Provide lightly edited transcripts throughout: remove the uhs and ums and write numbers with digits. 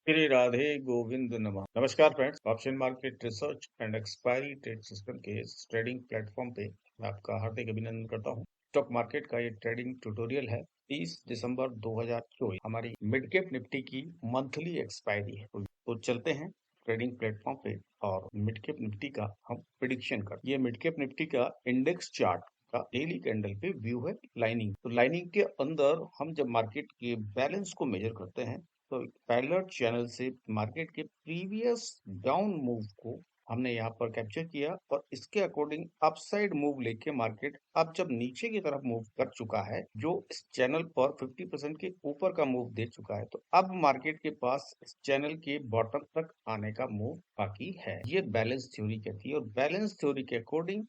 श्री राधे गोविंद नमः। नमस्कार friends, option market research and expiry trade system के इस ट्रेडिंग प्लेटफॉर्म पे मैं आपका हार्दिक अभिनंदन करता हूँ। स्टॉक मार्केट का ये ट्रेडिंग ट्यूटोरियल है। 30 दिसंबर 2024 हमारी मिड कैप निफ्टी की मंथली एक्सपायरी है। तो चलते हैं ट्रेडिंग प्लेटफॉर्म पे और मिड कैप निफ्टी का हम प्रिडिक्शन करते हैं। ये मिड कैप निफ्टी का इंडेक्स चार्ट का डेली कैंडल पे व्यू है लाइनिंग। तो लाइनिंग के अंदर हम जब मार्केट के बैलेंस को मेजर करते हैं तो पैरेलल चैनल से मार्केट के प्रीवियस डाउन मूव को हमने यहाँ पर कैप्चर किया और इसके अकॉर्डिंग अपसाइड मूव लेके मार्केट अब जब नीचे की तरफ मूव कर चुका है, जो इस चैनल पर 50% के ऊपर का मूव दे चुका है, तो अब मार्केट के पास इस चैनल के बॉटम तक आने का मूव बाकी है। ये बैलेंस थ्योरी कहती है और बैलेंस थ्योरी के अकॉर्डिंग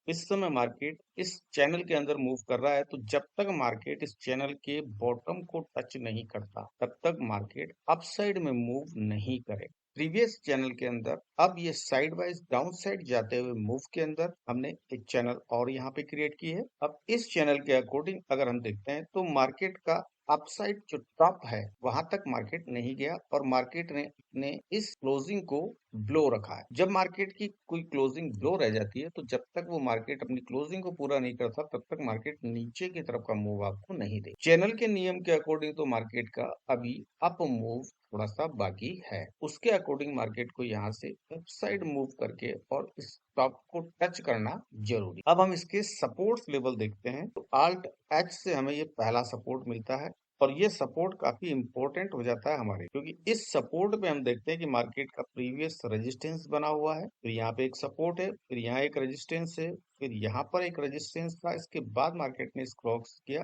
इस समय मार्केट इस चैनल के अंदर मूव कर रहा है। तो जब तक मार्केट इस चैनल के बॉटम को टच नहीं करता तब तक मार्केट अपसाइड में मूव नहीं करे। प्रीवियस चैनल के अंदर अब ये साइड वाइज डाउन साइड जाते हुए मूव के अंदर हमने एक चैनल और यहाँ पे क्रिएट की है। अब इस चैनल के अकॉर्डिंग अगर हम देखते हैं तो मार्केट का अपसाइड जो टॉप है वहां तक मार्केट नहीं गया और मार्केट ने इस क्लोजिंग को ब्लो रखा है। जब मार्केट की कोई क्लोजिंग ब्लो रह जाती है तो जब तक वो मार्केट अपनी क्लोजिंग को पूरा नहीं करता तब तक मार्केट नीचे की तरफ का मूव आपको नहीं दे। चैनल के नियम के अकॉर्डिंग तो मार्केट का अभी अप मूव थोड़ा सा बाकी है। उसके अकॉर्डिंग मार्केट को यहाँ से अपसाइड मूव करके और इस टॉप को टच करना जरूरी। अब हम इसके सपोर्ट्स लेवल देखते हैं तो आल्ट एच से हमें ये पहला सपोर्ट मिलता है और ये सपोर्ट काफी इंपॉर्टेंट हो जाता है हमारे, क्योंकि इस सपोर्ट पे हम देखते हैं कि मार्केट का प्रीवियस रेजिस्टेंस बना हुआ है, फिर यहाँ पे एक सपोर्ट है, फिर यहाँ एक रेजिस्टेंस है, फिर यहाँ पर एक रेजिस्टेंस था। इसके बाद मार्केट ने इसको क्रॉस किया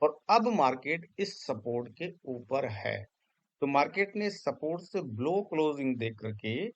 और अब मार्केट इस सपोर्ट के ऊपर है। तो मार्केट ने सपोर्ट से ब्लो क्लोजिंग देख करके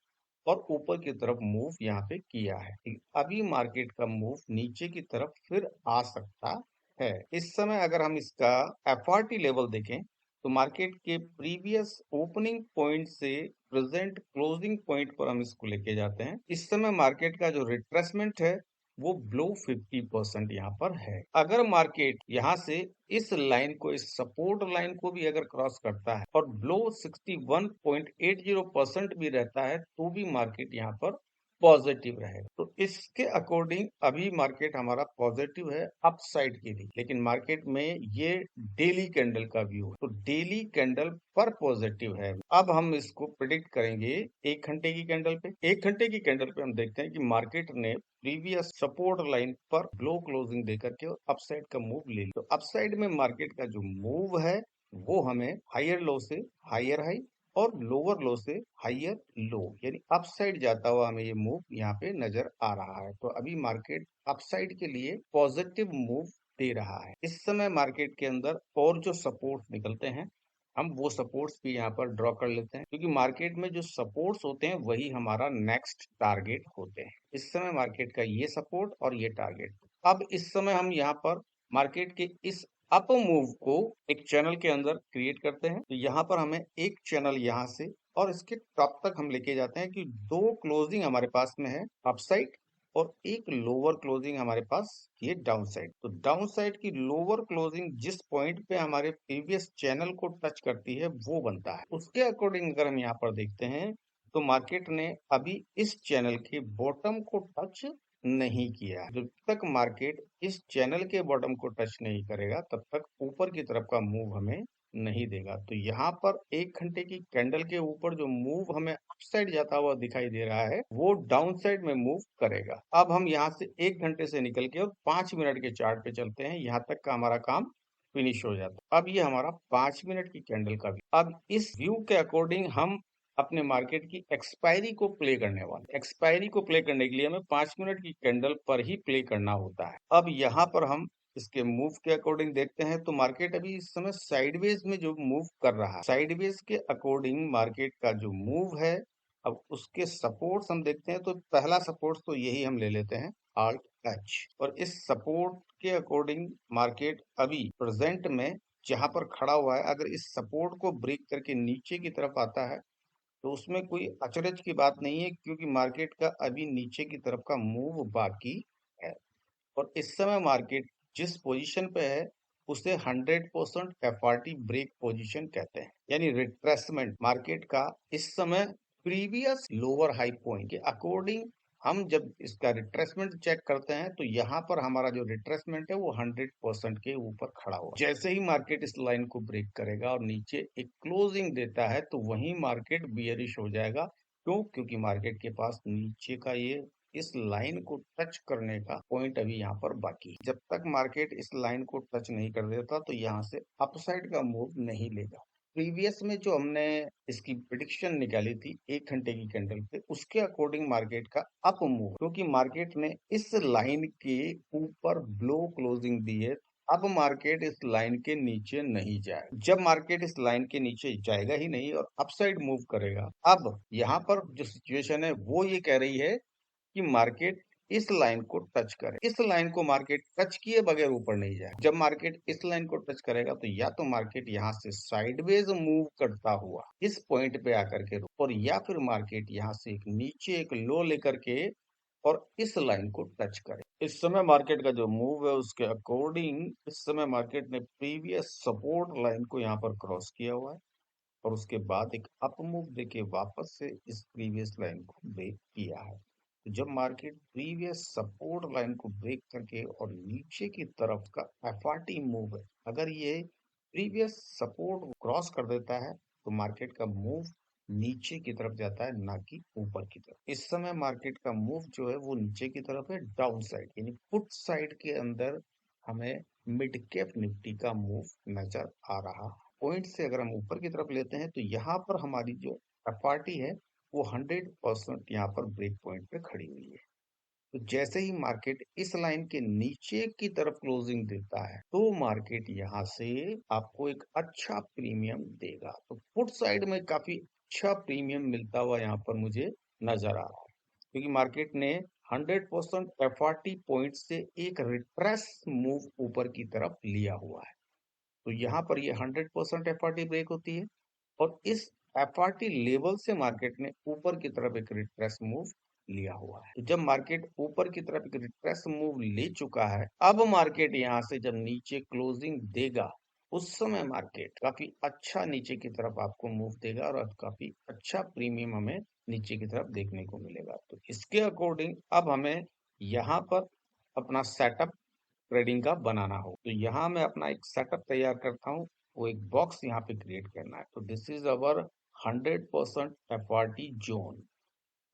और ऊपर की तरफ मूव यहाँ पे किया है। अभी मार्केट का मूव नीचे की तरफ फिर आ सकता है। इस समय अगर हम इसका एफआरटी लेवल देखें तो मार्केट के प्रीवियस ओपनिंग पॉइंट से प्रेजेंट क्लोजिंग पॉइंट पर हम इसको लेके जाते हैं। इस समय मार्केट का जो रिट्रेसमेंट है वो ब्लो 50% यहाँ पर है। अगर मार्केट यहाँ से इस लाइन को, इस सपोर्ट लाइन को भी अगर क्रॉस करता है और ब्लो 61.80% भी रहता है तो भी मार्केट यहाँ पर पॉजिटिव रहेगा। तो इसके अकॉर्डिंग अभी मार्केट हमारा पॉजिटिव है अपसाइड के लिए, लेकिन मार्केट में ये डेली कैंडल का व्यू है तो डेली कैंडल पर पॉजिटिव है। अब हम इसको प्रिडिक्ट करेंगे 1 घंटे की कैंडल पे। 1 घंटे की कैंडल पे हम देखते हैं कि मार्केट ने प्रीवियस सपोर्ट लाइन पर ग्लो क्लोजिंग देकर के अपसाइड का मूव ले लिया। तो अपसाइड में मार्केट का जो मूव है वो हमें हायर लो से हायर हाई और लोअर लो से हायर लो यानी अपसाइड जाता हुआ हमें ये मूव यहाँ पे नजर आ रहा है। तो अभी मार्केट अपसाइड के लिए पॉजिटिव मूव दे रहा है। इस समय मार्केट के अंदर और जो सपोर्ट निकलते हैं हम वो सपोर्ट्स भी यहाँ पर ड्रॉ कर लेते हैं, क्योंकि मार्केट में जो सपोर्ट्स होते हैं वही हमारा नेक्स्ट टारगेट होते हैं। इस समय मार्केट का ये सपोर्ट और ये टारगेट। अब इस समय हम यहाँ पर मार्केट के इस अप मूव को एक चैनल के अंदर क्रिएट करते हैं। तो यहाँ पर हमें एक चैनल यहाँ से और इसके टॉप तक हम लेके जाते हैं कि दो क्लोजिंग हमारे पास में है अपसाइड और एक लोअर क्लोजिंग हमारे पास ये डाउन साइड। तो डाउन साइड की लोअर क्लोजिंग जिस पॉइंट पे हमारे प्रीवियस चैनल को टच करती है वो बनता है। उसके अकॉर्डिंग अगर हम यहाँ पर देखते हैं तो मार्केट ने अभी इस चैनल के बॉटम को टच नहीं किया। जब तक मार्केट इस चैनल के बॉटम को टच नहीं करेगा तब तक ऊपर की तरफ का मूव हमें नहीं देगा। तो यहाँ पर 1 घंटे की कैंडल के ऊपर जो मूव हमें अपसाइड जाता हुआ दिखाई दे रहा है वो डाउन साइड में मूव करेगा। अब हम यहाँ से 1 घंटे से निकल के और 5 मिनट के चार्ट पे चलते हैं। यहाँ तक का हमारा काम फिनिश हो जाता है। अब ये हमारा 5 मिनट की कैंडल का व्यू। अब इस व्यू के अकॉर्डिंग हम अपने मार्केट की एक्सपायरी को प्ले करने वाले। एक्सपायरी को प्ले करने के लिए हमें 5 मिनट की कैंडल पर ही प्ले करना होता है। अब यहाँ पर हम इसके मूव के अकॉर्डिंग देखते हैं तो मार्केट अभी इस समय साइडवेज में जो मूव कर रहा है, साइडवेज के अकॉर्डिंग मार्केट का जो मूव है, अब उसके सपोर्ट्स हम देखते हैं तो पहला सपोर्ट तो यही हम ले लेते हैं आल्ट एच। और इस सपोर्ट के अकॉर्डिंग मार्केट अभी प्रेजेंट में जहां पर खड़ा हुआ है, अगर इस सपोर्ट को ब्रेक करके नीचे की तरफ आता है तो उसमें कोई अचरज की बात नहीं है, क्योंकि मार्केट का अभी नीचे की तरफ का मूव बाकी है। और इस समय मार्केट जिस पोजीशन पे है उसे 100% एफआरटी ब्रेक पोजीशन कहते हैं, यानी रिट्रेसमेंट मार्केट का इस समय प्रीवियस लोअर हाई पॉइंट के अकॉर्डिंग हम जब इसका रिट्रेसमेंट चेक करते हैं तो यहाँ पर हमारा जो रिट्रेसमेंट है वो 100% के ऊपर खड़ा हुआ। जैसे ही मार्केट इस लाइन को ब्रेक करेगा और नीचे एक क्लोजिंग देता है तो वही मार्केट बियरिश हो जाएगा। क्यों? क्योंकि मार्केट के पास नीचे का ये इस लाइन को टच करने का पॉइंट अभी यहाँ पर बाकी है। जब तक मार्केट इस लाइन को टच नहीं कर देता तो यहाँ से अपसाइड का मूव नहीं लेगा। प्रीवियस में जो हमने इसकी प्रिडिक्शन निकाली थी 1 घंटे की कैंडल पे, उसके अकॉर्डिंग मार्केट का अप मूव, क्योंकि मार्केट ने इस लाइन के ऊपर ब्लो क्लोजिंग दी है, अब मार्केट इस लाइन के नीचे नहीं जाए। जब मार्केट इस लाइन के नीचे जाएगा ही नहीं और अपसाइड मूव करेगा, अब यहाँ पर जो सिचुएशन है वो ये कह रही है कि मार्केट इस लाइन को टच करे। इस लाइन को मार्केट टच किए बगैर ऊपर नहीं जाए। जब मार्केट इस लाइन को टच करेगा तो या तो मार्केट यहाँ से साइडवेज मूव करता हुआ इस पॉइंट पे आकर के रुक, और या फिर मार्केट यहाँ से एक नीचे एक लो लेकर के और इस लाइन को टच करे। इस समय मार्केट का जो मूव है उसके अकॉर्डिंग इस समय मार्केट ने प्रीवियस सपोर्ट लाइन को यहाँ पर क्रॉस किया हुआ है और उसके बाद एक अप मूव देके वापस से इस प्रीवियस लाइन को ब्रेक किया है। तो जब मार्केट प्रीवियस सपोर्ट लाइन को ब्रेक करके और नीचे की तरफ का एफआरटी मूव है, अगर ये प्रीवियस सपोर्ट क्रॉस कर देता है तो मार्केट का मूव नीचे की तरफ जाता है, ना कि ऊपर की तरफ। इस समय मार्केट का मूव जो है वो नीचे की तरफ है, डाउन साइड, यानी पुट साइड के अंदर हमें मिड कैप निफ्टी का मूव नजर आ रहा। पॉइंट से अगर हम ऊपर की तरफ लेते हैं तो यहाँ पर हमारी जो एफआरटी है वो 100% यहाँ पर ब्रेक पॉइंट पे खड़ी हुई है। तो जैसे ही मार्केट इस लाइन के नीचे की तरफ क्लोजिंग देता है तो मार्केट यहाँ से आपको एक अच्छा प्रीमियम देगा। तो पुट साइड में काफी अच्छा प्रीमियम मिलता हुआ यहाँ पर मुझे नजर आ रहा है, क्योंकि मार्केट ने 100% एफआरटी पॉइंट से एक रिट्रेस मूव ऊपर की तरफ लिया हुआ है। तो यहाँ पर ये 100% एफआरटी ब्रेक होती है और इस एफआरटी लेवल से मार्केट ने ऊपर की तरफ एक रिट्रेस मूव लिया हुआ है। तो जब मार्केट ऊपर की तरफ एक रिट्रेस मूव ले चुका है, अब मार्केट यहाँ से जब नीचे क्लोजिंग देगा उस समय मार्केट काफी अच्छा नीचे की तरफ आपको मूव देगा और अब काफी अच्छा प्रीमियम हमें नीचे की तरफ देखने को मिलेगा। तो इसके अकॉर्डिंग अब हमें यहाँ पर अपना सेटअप ट्रेडिंग का बनाना हो, तो यहाँ मैं अपना एक सेटअप तैयार करता हूँ। वो एक बॉक्स यहाँ पे क्रिएट करना है। तो this is our 100% FRT zone.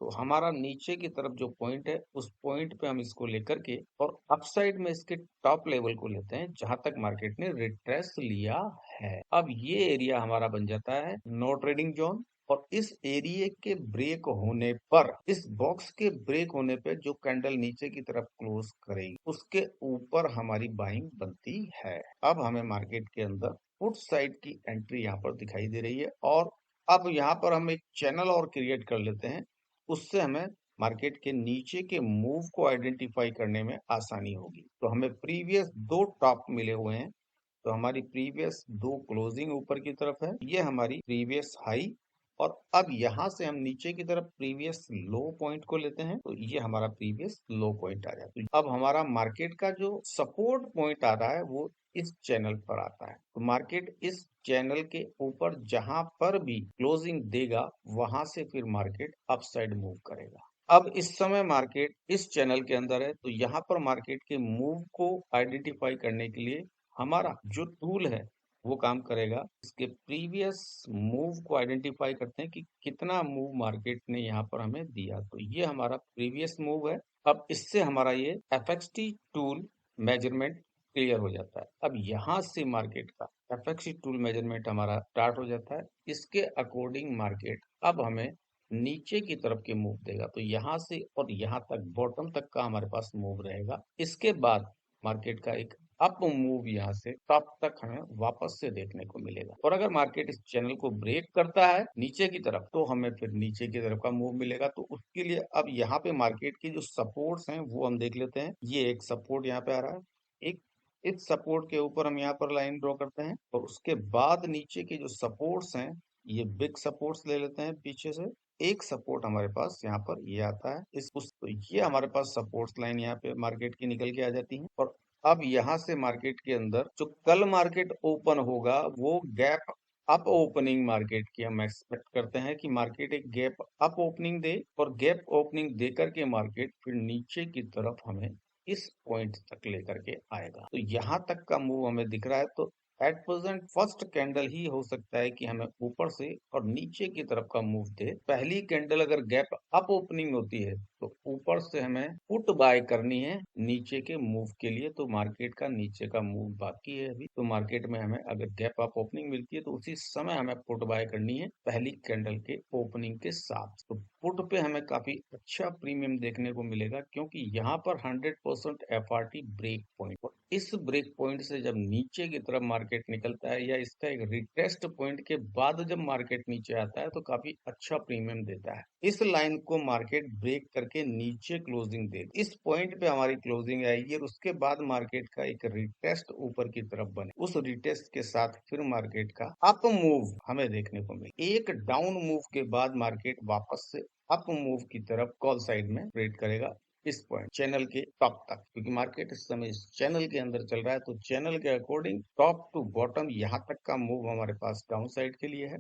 तो हमारा नीचे की तरफ जो पॉइंट है उस पॉइंट पे हम इसको लेकर के और अपसाइड में इसके टॉप लेवल को लेते हैं जहां तक मार्केट ने रिट्रेस लिया है। अब ये एरिया हमारा बन जाता है नो ट्रेडिंग जोन, और इस एरिया के ब्रेक होने पर, इस बॉक्स के ब्रेक होने पे जो कैंडल नीचे की तरफ क्लोज करेगी उसके ऊपर हमारी बाइंग बनती है। अब हमें मार्केट के अंदर पुट साइड की एंट्री यहाँ पर दिखाई दे रही है और अब यहाँ पर हम एक चैनल और क्रिएट कर लेते हैं। उससे हमें मार्केट के नीचे के मूव को आइडेंटिफाई करने में आसानी होगी। तो हमें प्रीवियस दो टॉप मिले हुए हैं, तो हमारी प्रीवियस दो क्लोजिंग ऊपर की तरफ है, ये हमारी प्रीवियस हाई, और अब यहाँ से हम नीचे की तरफ प्रीवियस लो पॉइंट को लेते हैं तो ये हमारा प्रीवियस लो पॉइंट आ जाता है। अब हमारा मार्केट का जो सपोर्ट पॉइंट आ रहा है वो इस चैनल पर आता है। तो मार्केट इस चैनल के ऊपर जहां पर भी क्लोजिंग देगा वहां से फिर मार्केट अपसाइड मूव करेगा। अब इस समय मार्केट इस चैनल के अंदर है, तो यहाँ पर मार्केट के मूव को आइडेंटिफाई करने के लिए हमारा जो टूल है वो काम करेगा। इसके प्रीवियस मूव को आइडेंटिफाई करते हैं कि कितना मूव मार्केट ने यहाँ पर हमें दिया। तो ये हमारा प्रीवियस मूव है। अब इससे हमारा ये एफएक्सटी टूल मेजरमेंट क्लियर हो जाता है। अब यहाँ से मार्केट का एफएक्सटी टूल मेजरमेंट हमारा स्टार्ट हो जाता है। इसके अकॉर्डिंग मार्केट अब हमें नीचे की तरफ के मूव देगा। तो यहाँ से और यहाँ तक बॉटम तक का हमारे पास मूव रहेगा। इसके बाद मार्केट का एक अप मूव यहाँ से टॉप तक हमें वापस से देखने को मिलेगा। और अगर मार्केट इस चैनल को ब्रेक करता है नीचे की तरफ तो हमें फिर नीचे की तरफ का मूव मिलेगा। तो उसके लिए अब यहाँ पे मार्केट की जो सपोर्ट्स हैं वो हम देख लेते हैं। ये एक सपोर्ट यहाँ पे आ रहा है, एक इस सपोर्ट के ऊपर हम यहाँ पर लाइन ड्रॉ करते हैं और उसके बाद नीचे के जो सपोर्ट्स हैं ये बिग सपोर्ट्स ले लेते हैं पीछे से। एक सपोर्ट हमारे पास यहाँ पर ये आता है तो ये हमारे पास सपोर्ट्स लाइन यहाँ पे मार्केट की निकल के आ जाती है और अब यहाँ से मार्केट के अंदर जो कल मार्केट ओपन होगा वो गैप अप ओपनिंग मार्केट की हम एक्सपेक्ट करते हैं कि मार्केट एक गैप अप ओपनिंग दे और गैप ओपनिंग दे करके मार्केट फिर नीचे की तरफ हमें इस पॉइंट तक लेकर के आएगा। तो यहाँ तक का मूव हमें दिख रहा है। तो एट प्रेजेंट फर्स्ट कैंडल ही हो सकता है कि हमें ऊपर से और नीचे की तरफ का मूव दे। पहली कैंडल अगर गैप अप ओपनिंग होती है तो ऊपर से हमें पुट बाय करनी है नीचे के मूव के लिए। तो मार्केट का नीचे का मूव बाकी है अभी। तो मार्केट में हमें अगर गैप अप ओपनिंग मिलती है तो उसी समय हमें पुट बाय करनी है पहली कैंडल के ओपनिंग के साथ। तो पुट पे हमें काफी अच्छा प्रीमियम देखने को मिलेगा क्योंकि यहाँ पर 100% एफआरटी ब्रेक पॉइंट। इस ब्रेक पॉइंट से जब नीचे की तरफ मार्केट निकलता है या इसका एक रिटेस्ट पॉइंट के बाद जब मार्केट नीचे आता है तो काफी अच्छा प्रीमियम देता है। इस लाइन को मार्केट ब्रेक करके नीचे क्लोजिंग दे, इस पॉइंट पे हमारी क्लोजिंग आएगी और उसके बाद मार्केट का एक रिटेस्ट ऊपर की तरफ बने, उस रिटेस्ट के साथ फिर मार्केट का अप मूव हमें देखने को मिले। एक डाउन मूव के बाद मार्केट वापस से अप मूव की तरफ कॉल साइड में ट्रेड करेगा इस पॉइंट चैनल के टॉप तक, क्योंकि मार्केट इस समय इस चैनल के अंदर चल रहा है। तो चैनल के अकॉर्डिंग टॉप टू बॉटम यहाँ तक का मूव हमारे पास डाउन साइड के लिए है।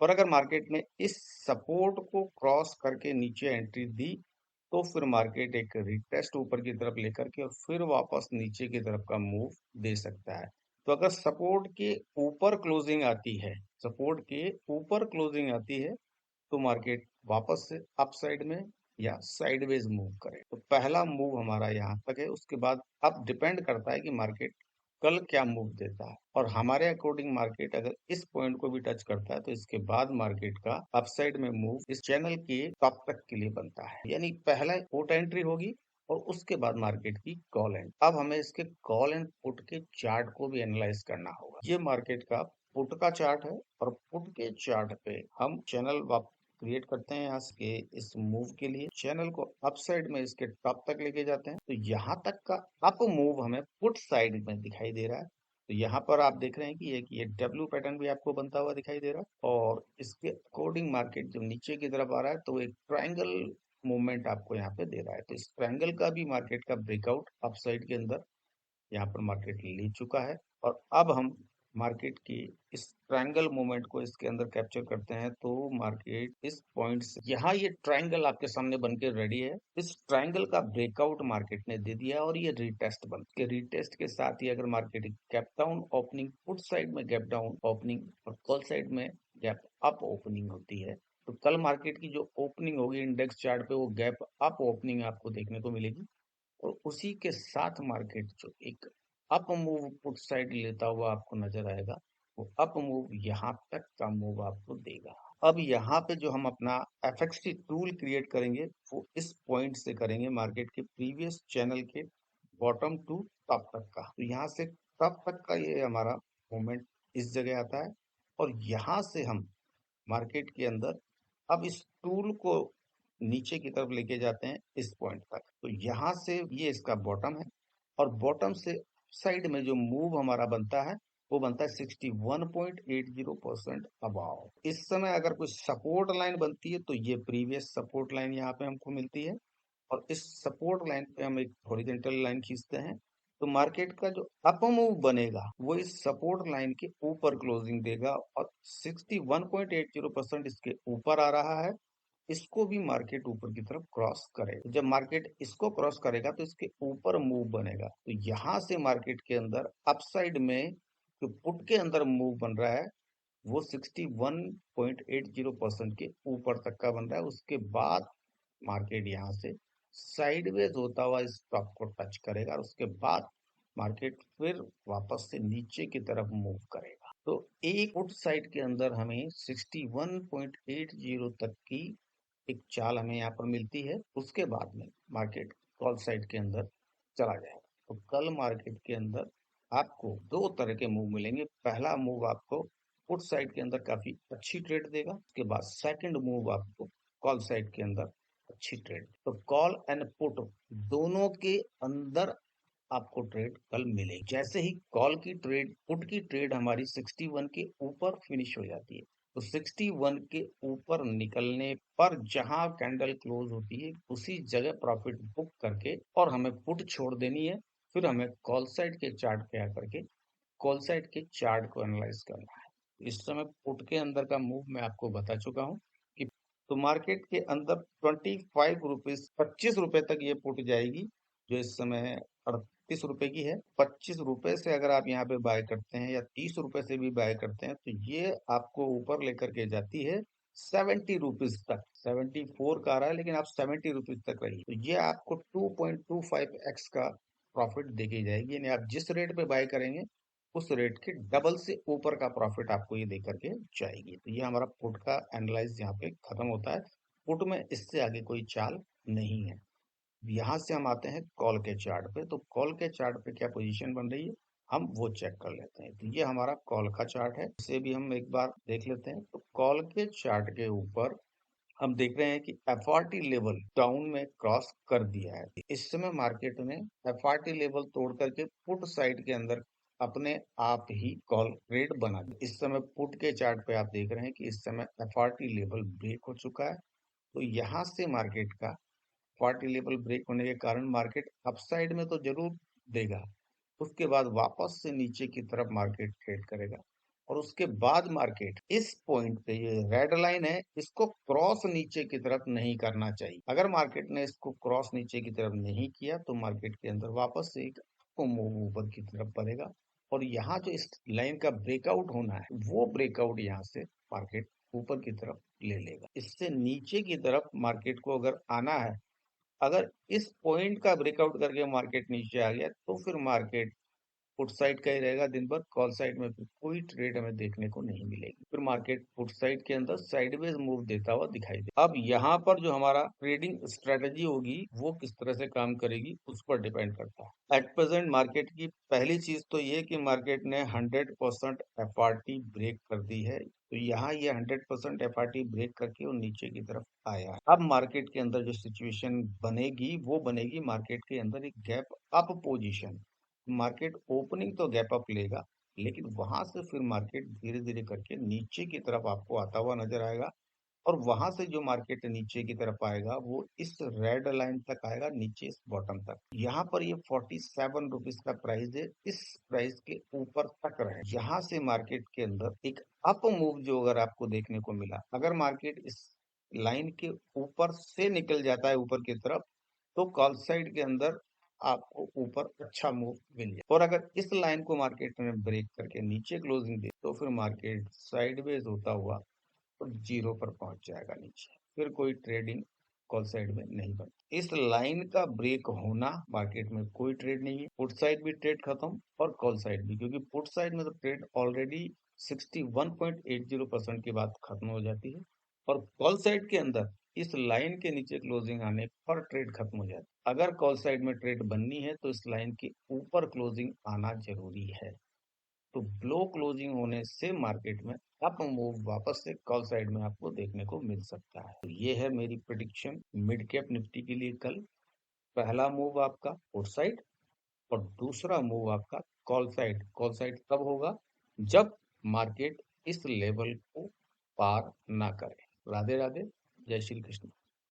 और अगर मार्केट ने इस सपोर्ट को क्रॉस करके नीचे एंट्री दी तो फिर मार्केट एक रिटेस्ट ऊपर की तरफ लेकर के और फिर वापस नीचे की तरफ का मूव दे सकता है। तो अगर सपोर्ट के ऊपर क्लोजिंग आती है, सपोर्ट के ऊपर क्लोजिंग आती है तो मार्केट वापस से अप साइड में या साइडवेज मूव करे। तो पहला मूव हमारा यहाँ तक है। उसके बाद अब डिपेंड करता है कि मार्केट कल क्या मूव देता है और हमारे अकॉर्डिंग मार्केट अगर इस पॉइंट को भी टच करता है तो इसके बाद मार्केट का अपसाइड में मूव इस चैनल के टॉप तक के लिए बनता है। यानी पहला पुट एंट्री होगी और उसके बाद मार्केट की कॉल एंड। अब हमें इसके कॉल एंड पुट के चार्ट को भी एनालाइज करना होगा। ये मार्केट का पुट का चार्ट है और पुट के चार्ट पे हम चैनल क्रिएट करते हैं यहाँ के इस मूव के लिए। चैनल को अप साइड में इसके टॉप तक लेके जाते हैं। तो यहाँ तक का अप मूव हमें पुट साइड में दिखाई दे रहा है। तो यहाँ पर आप देख रहे हैं कि ये डब्ल्यू पैटर्न भी आपको बनता हुआ दिखाई दे रहा है और इसके अकॉर्डिंग मार्केट जब नीचे की तरफ आ रहा है तो एक ट्रायंगल मूवमेंट आपको यहाँ पे दे रहा है। तो इस ट्रायंगल का भी मार्केट का ब्रेकआउट अप साइड के अंदर यहाँ पर मार्केट ले चुका है। और अब हम मार्केट की इस ट्रायंगल मूवमेंट को इसके अंदर कैप्चर करते हैं। तो मार्केट इस पॉइंट से यहाँ ये ट्रायंगल आपके सामने बन के रेडी है। इस ट्रायंगल का ब्रेकआउट मार्केट ने दे दिया और ये रिटेस्ट बन के रिटेस्ट के साथ ही अगर market gap down opening, put side में गैप डाउन ओपनिंग और कॉल साइड में गैप अप ओपनिंग होती है तो कल मार्केट की जो ओपनिंग होगी इंडेक्स चार्ट पे वो गैप अप ओपनिंग आपको देखने को मिलेगी। और उसी के साथ मार्केट जो एक अप मूव पुट साइड लेता हुआ आपको नजर आएगा वो अप मूव यहाँ तक का मूव आपको देगा। अब यहाँ पे जो हम अपना एफएक्सटी टूल क्रिएट करेंगे वो इस पॉइंट से करेंगे मार्केट के प्रीवियस चैनल के बॉटम टू टॉप तक का। तो यहाँ से टॉप तक का ये हमारा मूवमेंट इस जगह आता है और यहाँ से हम मार्केट के अंदर अब इस टूल को नीचे की तरफ लेके जाते हैं इस पॉइंट तक। तो यहाँ से ये इसका बॉटम है और बॉटम से साइड में जो मूव हमारा बनता है वो बनता है 61.80% अबाव। इस समय अगर कोई सपोर्ट लाइन बनती है तो ये प्रीवियस सपोर्ट लाइन यहाँ पे हमको मिलती है और इस सपोर्ट लाइन पे हम एक हॉरिजॉन्टल लाइन खींचते हैं। तो मार्केट का जो अप मूव बनेगा वो इस सपोर्ट लाइन के ऊपर क्लोजिंग देगा और 61.80% इसके ऊपर आ रहा है। इसको भी मार्केट ऊपर की तरफ क्रॉस करेगा। जब मार्केट इसको क्रॉस करेगा तो इसके ऊपर मूव बनेगा। तो यहाँ से मार्केट के अंदर अपसाइड में जो पुट के अंदर मूव बन रहा है वो 61.80% के ऊपर तक का बन रहा है। उसके बाद मार्केट यहाँ से साइडवेज होता हुआ इस टॉप को टच करेगा और उसके बाद मार्केट फिर वापस से नीचे की तरफ मूव करेगा। तो एक पुट साइड के अंदर हमें 61.80 तक की एक चाल हमें यहाँ पर मिलती है। उसके बाद में मार्केट कॉल साइड के अंदर चला जाएगा। तो कल मार्केट के अंदर आपको दो तरह के मूव मिलेंगे। पहला मूव आपको पुट साइड के अंदर काफी अच्छी ट्रेड देगा। उसके बाद सेकंड मूव आपको कॉल साइड के अंदर अच्छी ट्रेड। तो कॉल एंड पुट दोनों के अंदर आपको ट्रेड कल मिलेगी। जैसे ही कॉल की ट्रेड, पुट की ट्रेड हमारी 61 के ऊपर फिनिश हो जाती है तो 61 के ऊपर निकलने पर जहां कैंडल क्लोज होती है उसी जगह प्रॉफिट बुक करके और हमें पुट छोड़ देनी है फिर हमें कॉल साइड के चार्ट पे आकर के कॉल साइड के चार्ट को एनालाइज करना है। इस समय पुट के अंदर का मूव मैं आपको बता चुका हूँ कि तो मार्केट के अंदर 25 रुपीज 25 रुपए तक ये पुट जाएगी, जो इस समय है 38 रुपए की है। 25 रुपए से अगर आप यहाँ पे बाय करते हैं या 30 रुपए से भी बाय करते हैं तो ये आपको ऊपर लेकर के जाती है 70 रुपीज तक। 74 का आ रहा है लेकिन आप 70 रुपीज तक रही, तो ये आपको 2.25x का प्रॉफिट देके जाएगी। यानी आप जिस रेट पे बाय करेंगे उस रेट के डबल से ऊपर का प्रॉफिट आपको ये देकर के जाएगी। तो ये हमारा पुट का एनालाइज यहाँ पे खत्म होता है। पुट में इससे आगे कोई चाल नहीं है। यहाँ से हम आते हैं कॉल के चार्ट पे। तो कॉल के चार्ट पे क्या पोजीशन बन रही है हम वो चेक कर लेते हैं। तो ये हमारा कॉल का चार्ट है, इसे भी हम एक बार देख लेते हैं। तो कॉल के चार्ट के ऊपर हम देख रहे हैं कि एफआरटी लेवल डाउन में क्रॉस कर दिया है। इस समय मार्केट ने एफआरटी लेवल तोड़ करके पुट साइड के अंदर अपने आप ही कॉल रेट बना दिया। इस समय पुट के चार्ट पे आप देख रहे हैं कि इस समय एफआरटी लेवल ब्रेक हो चुका है। तो यहाँ से मार्केट का एफआरटी लेवल ब्रेक होने के कारण मार्केट अपसाइड में तो जरूर देगा, उसके बाद वापस से नीचे की तरफ मार्केट ट्रेड करेगा और उसके बाद मार्केट इस पॉइंट पे, ये रेड लाइन है, इसको क्रॉस नीचे की तरफ नहीं करना चाहिए। अगर मार्केट ने इसको क्रॉस नीचे की तरफ नहीं किया तो मार्केट के अंदर वापस से एक मूव ऊपर की तरफ बढ़ेगा और यहाँ जो इस लाइन का ब्रेकआउट होना है वो ब्रेकआउट यहाँ से मार्केट ऊपर की तरफ ले लेगा। इससे नीचे की तरफ मार्केट को अगर आना है, अगर इस पॉइंट का ब्रेकआउट करके मार्केट नीचे आ गया तो फिर मार्केट पुट साइड का ही रहेगा दिन भर। कॉल साइड में फिर कोई ट्रेड हमें देखने को नहीं मिलेगी। फिर मार्केट पुट साइड के अंदर साइडवेज मूव देता हुआ दिखाई दे। अब यहाँ पर जो हमारा ट्रेडिंग स्ट्रेटेजी होगी वो किस तरह से काम करेगी उस पर डिपेंड करता है। एट प्रेजेंट मार्केट की पहली चीज तो ये कि मार्केट ने 100% एफआरटी ब्रेक कर दी है। तो यहाँ ये 100% एफआरटी ब्रेक करके वो नीचे की तरफ आया है। अब मार्केट के अंदर जो सिचुएशन बनेगी वो बनेगी मार्केट के अंदर एक gap up position. Market opening तो गैप अप लेगा लेकिन वहां से फिर मार्केट धीरे धीरे करके नीचे की तरफ आपको आता हुआ नजर आएगा और वहां से जो मार्केट नीचे की तरफ आएगा वो इस रेड लाइन तक आएगा, नीचे इस बॉटम तक। यहाँ पर ये 47 रुपीज का प्राइस है, इस प्राइस के ऊपर तक रहे। यहाँ से मार्केट के अंदर एक अप मूव जो अगर आपको देखने को मिला, अगर मार्केट इस लाइन के ऊपर से निकल जाता है ऊपर की तरफ तो कॉल साइड के अंदर आपको ऊपर अच्छा मूव मिल जाए। और अगर इस लाइन को मार्केट में ब्रेक करके नीचे क्लोजिंग दे तो फिर मार्केट साइडवेज होता हुआ तो जीरो पर पहुंच जाएगा नीचे, फिर कोई ट्रेडिंग कॉल साइड में नहीं बनती। इस लाइन का ब्रेक होना मार्केट में कोई ट्रेड नहीं है। पुट साइड भी ट्रेड खत्म और कॉल साइड भी, क्योंकि पुट साइड में तो ट्रेड ऑलरेडी 61.80% की बात खत्म हो जाती है और कॉल साइड के अंदर इस लाइन के नीचे क्लोजिंग आने पर ट्रेड खत्म हो जाती है। अगर कॉल साइड में ट्रेड बननी है तो इस लाइन के ऊपर क्लोजिंग आना जरूरी है। तो ब्लो क्लोजिंग होने से मार्केट में अप मूव वापस से कॉल साइड में आपको देखने को मिल सकता है। तो ये है मेरी प्रिडिक्शन मिड कैप निफ्टी के लिए कल। पहला मूव आपका पुट साइड और दूसरा मूव आपका कॉल साइड। कॉल साइड तब होगा जब मार्केट इस लेवल को पार ना करे। राधे राधे, जय श्री कृष्ण।